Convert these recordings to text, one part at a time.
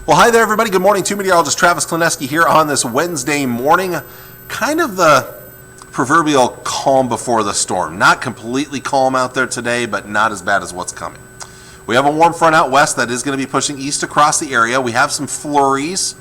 Well, hi there, everybody. Good morning. Meteorologist Travis Klineski here on this Wednesday morning. Kind of the proverbial calm before the storm. Not completely calm out there today, but not as bad as what's coming. We have a warm front out west that is going to be pushing east across the area. We have some flurries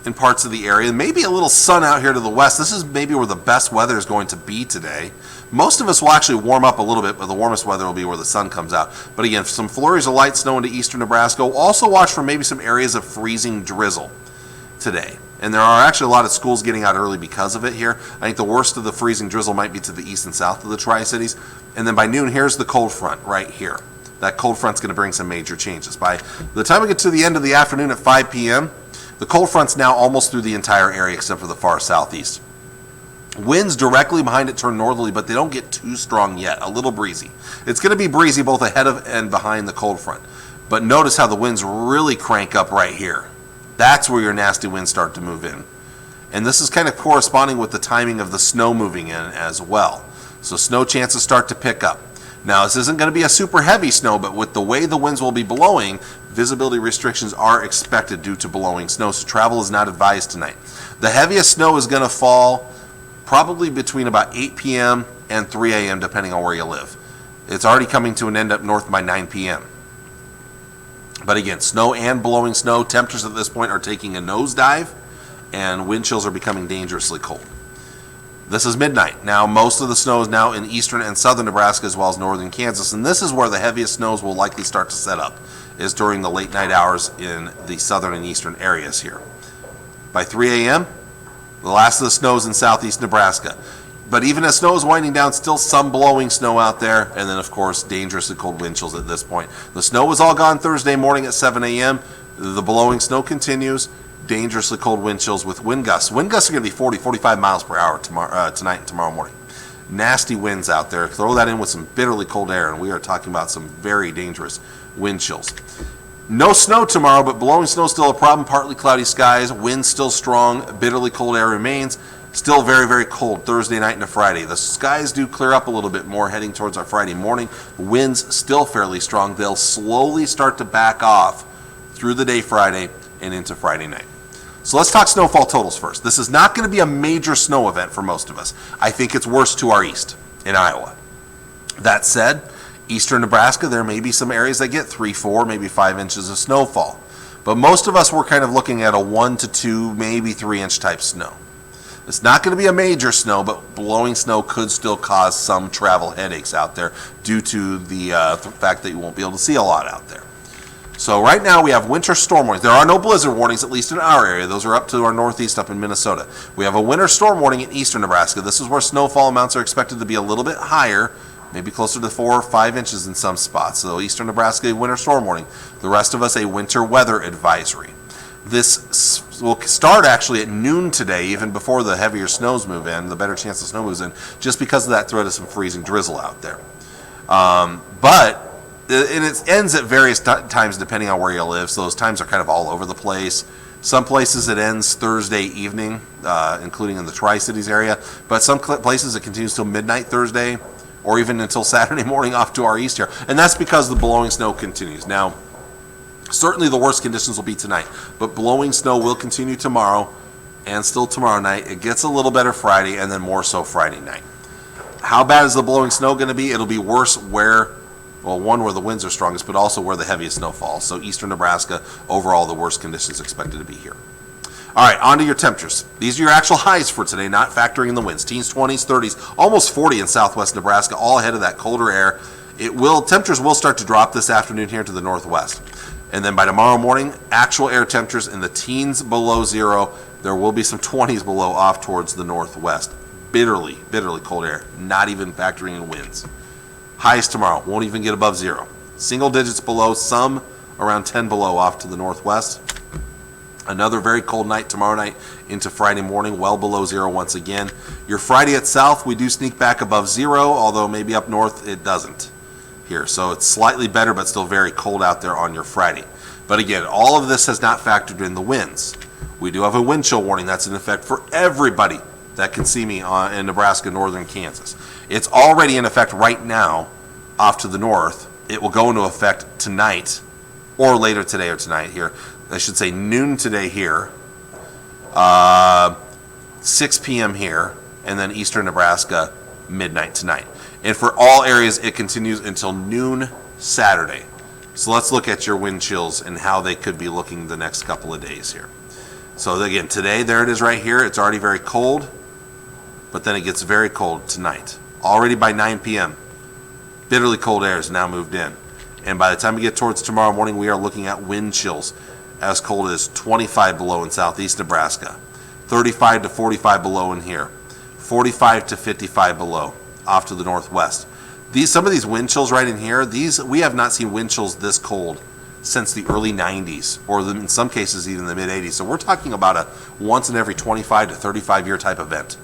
in parts of the area. Maybe a little sun out here to the west. This is maybe where the best weather is going to be today. Most of us will actually warm up a little bit, but the warmest weather will be where the sun comes out. But again, some flurries of light snow into eastern Nebraska. We'll also watch for maybe some areas of freezing drizzle today. And there are actually a lot of schools getting out early because of it here. I think the worst of the freezing drizzle might be to the east and south of the Tri-Cities. And then by noon, here's the cold front right here. That cold front's going to bring some major changes. By the time we get to the end of the afternoon at 5 p.m., the cold front's now almost through the entire area except for the far southeast. Winds directly behind it turn northerly, but they don't get too strong yet. A little breezy. It's going to be breezy both ahead of and behind the cold front. But notice how the winds really crank up right here. That's where your nasty winds start to move in. And this is kind of corresponding with the timing of the snow moving in as well. So snow chances start to pick up. Now, this isn't going to be a super heavy snow, but with the way the winds will be blowing, visibility restrictions are expected due to blowing snow, so travel is not advised tonight. The heaviest snow is going to fall probably between about 8 p.m. and 3 a.m. depending on where you live. It's already coming to an end up north by 9 p.m. But again, snow and blowing snow, temperatures at this point are taking a nosedive, and wind chills are becoming dangerously cold. This is midnight. Now, most of the snow is now in eastern and southern Nebraska as well as northern Kansas, and this is where the heaviest snows will likely start to set up, is during the late night hours in the southern and eastern areas here. By 3 a.m., the last of the snow is in southeast Nebraska. But even as snow is winding down, still some blowing snow out there, and then, of course, dangerously cold wind chills at this point. The snow was all gone Thursday morning at 7 a.m. The blowing snow continues. Dangerously cold wind chills with wind gusts. Wind gusts are going to be 40, 45 miles per hour tonight and tomorrow morning. Nasty winds out there. Throw that in with some bitterly cold air, and we are talking about some very dangerous wind chills. No snow tomorrow, but blowing snow still a problem. Partly cloudy skies, wind still strong, bitterly cold air remains. Still very, very cold Thursday night into Friday. The skies do clear up a little bit more heading towards our Friday morning. Winds still fairly strong. They'll slowly start to back off through the day Friday and into Friday night. So let's talk snowfall totals first. This is not going to be a major snow event for most of us. I think it's worse to our east in Iowa. That said, eastern Nebraska, there may be some areas that get 3, 4, maybe 5 inches of snowfall. But most of us were kind of looking at a 1 to 2, maybe 3 inch type snow. It's not going to be a major snow, but blowing snow could still cause some travel headaches out there due to the fact that you won't be able to see a lot out there. So right now we have winter storm warnings. There are no blizzard warnings, at least in our area. Those are up to our northeast up in Minnesota. We have a winter storm warning in eastern Nebraska. This is where snowfall amounts are expected to be a little bit higher, maybe closer to 4 or 5 inches in some spots. So eastern Nebraska, a winter storm warning. The rest of us, a winter weather advisory. This will start actually at noon today, even before the heavier snows move in, the better chance the snow moves in, just because of that threat of some freezing drizzle out there. And it ends at various times depending on where you live, so those times are kind of all over the place. Some places it ends Thursday evening, including in the Tri-Cities area, but some places it continues till midnight Thursday, or even until Saturday morning off to our east here. And that's because the blowing snow continues. Now, certainly the worst conditions will be tonight, but blowing snow will continue tomorrow and still tomorrow night. It gets a little better Friday and then more so Friday night. How bad is the blowing snow going to be? It'll be worse where the winds are strongest, but also where the heaviest snow falls. So eastern Nebraska, overall, the worst conditions expected to be here. All right, on to your temperatures. These are your actual highs for today, not factoring in the winds. Teens, 20s, 30s, almost 40 in southwest Nebraska, all ahead of that colder air. Temperatures will start to drop this afternoon here to the northwest. And then by tomorrow morning, actual air temperatures in the teens below zero. There will be some 20s below off towards the northwest. Bitterly, bitterly cold air, not even factoring in winds. Highs tomorrow, won't even get above zero. Single digits below, some around 10 below off to the northwest. Another very cold night tomorrow night into Friday morning, well below zero once again. Your Friday itself, we do sneak back above zero, although maybe up north it doesn't here. So it's slightly better, but still very cold out there on your Friday. But again, all of this has not factored in the winds. We do have a wind chill warning that's in effect for everybody that can see me in Nebraska, northern Kansas. It's already in effect right now off to the north. It will go into effect tonight or later today or tonight here. I should say noon today here, 6 p.m. here, and then eastern Nebraska, midnight tonight. And for all areas, it continues until noon Saturday. So let's look at your wind chills and how they could be looking the next couple of days here. So again, today, there it is right here. It's already very cold, but then it gets very cold tonight. Already by 9 p.m., bitterly cold air is now moved in. And by the time we get towards tomorrow morning, we are looking at wind chills as cold as 25 below in southeast Nebraska, 35 to 45 below in here, 45 to 55 below off to the northwest. Some of these wind chills right in here, we have not seen wind chills this cold since the early 90s, or in some cases even the mid 80s. So we're talking about a once in every 25 to 35 year type event.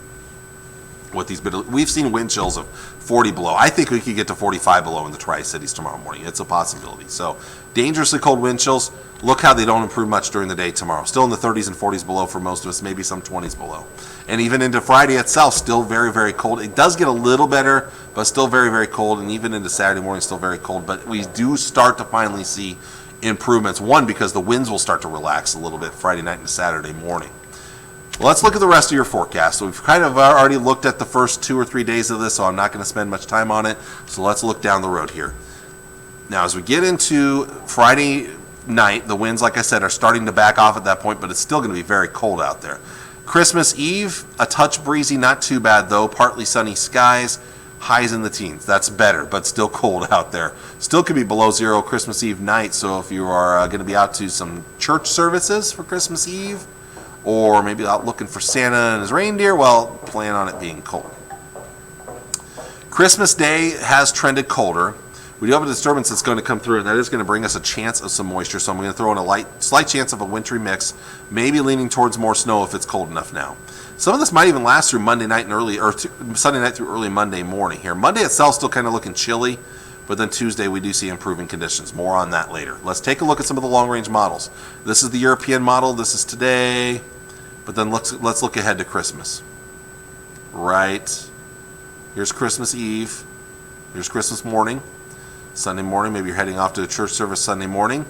With these, we've seen wind chills of 40 below. I think we could get to 45 below in the Tri-Cities tomorrow morning. It's a possibility. So dangerously cold wind chills. Look how they don't improve much during the day tomorrow. Still in the 30s and 40s below for most of us, maybe some 20s below. And even into Friday itself, still very, very cold. It does get a little better, but still very, very cold. And even into Saturday morning, still very cold. But we do start to finally see improvements. One, because the winds will start to relax a little bit Friday night and Saturday morning. Well, let's look at the rest of your forecast. So we've kind of already looked at the first 2 or 3 days of this, so I'm not going to spend much time on it. So let's look down the road here. Now, as we get into Friday night, the winds, like I said, are starting to back off at that point, but it's still going to be very cold out there. Christmas Eve, a touch breezy, not too bad though. Partly sunny skies, highs in the teens. That's better, but still cold out there. Still could be below zero Christmas Eve night, so if you are going to be out to some church services for Christmas Eve, or maybe out looking for Santa and his reindeer, well, plan on it being cold. Christmas Day has trended colder. We do have a disturbance that's going to come through, and that is going to bring us a chance of some moisture, so I'm going to throw in a slight chance of a wintry mix, maybe leaning towards more snow if it's cold enough now. Some of this might even last through Monday night and Sunday night through early Monday morning here. Monday itself still kind of looking chilly, but then Tuesday we do see improving conditions. More on that later. Let's take a look at some of the long-range models. This is the European model. This is today. But then let's look ahead to Christmas. Right. Here's Christmas Eve. Here's Christmas morning. Sunday morning, maybe you're heading off to a church service Sunday morning.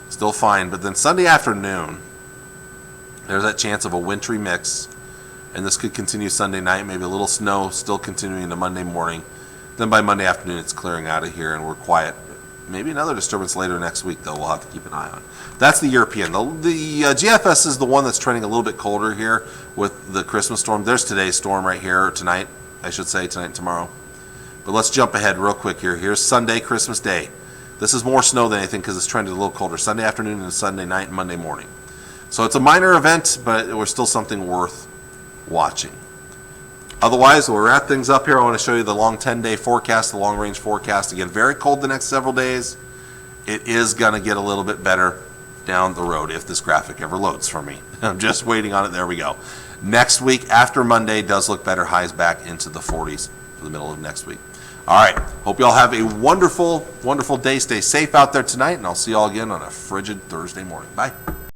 Still fine. But then Sunday afternoon, there's that chance of a wintry mix. And this could continue Sunday night. Maybe a little snow still continuing into Monday morning. Then by Monday afternoon, it's clearing out of here and we're quiet. Maybe another disturbance later next week, though, we'll have to keep an eye on. That's the European. The GFS is the one that's trending a little bit colder here with the Christmas storm. There's today's storm right here, or tonight, I should say, tonight and tomorrow. But let's jump ahead real quick here. Here's Sunday, Christmas Day. This is more snow than anything because it's trended a little colder. Sunday afternoon and Sunday night and Monday morning. So it's a minor event, but it was still something worth watching. Otherwise, we'll wrap things up here. I want to show you the long 10-day forecast, the long-range forecast. Again, very cold the next several days. It is going to get a little bit better down the road if this graphic ever loads for me. I'm just waiting on it. There we go. Next week, after Monday, does look better. Highs back into the 40s for the middle of next week. All right. Hope you all have a wonderful, wonderful day. Stay safe out there tonight, and I'll see you all again on a frigid Thursday morning. Bye.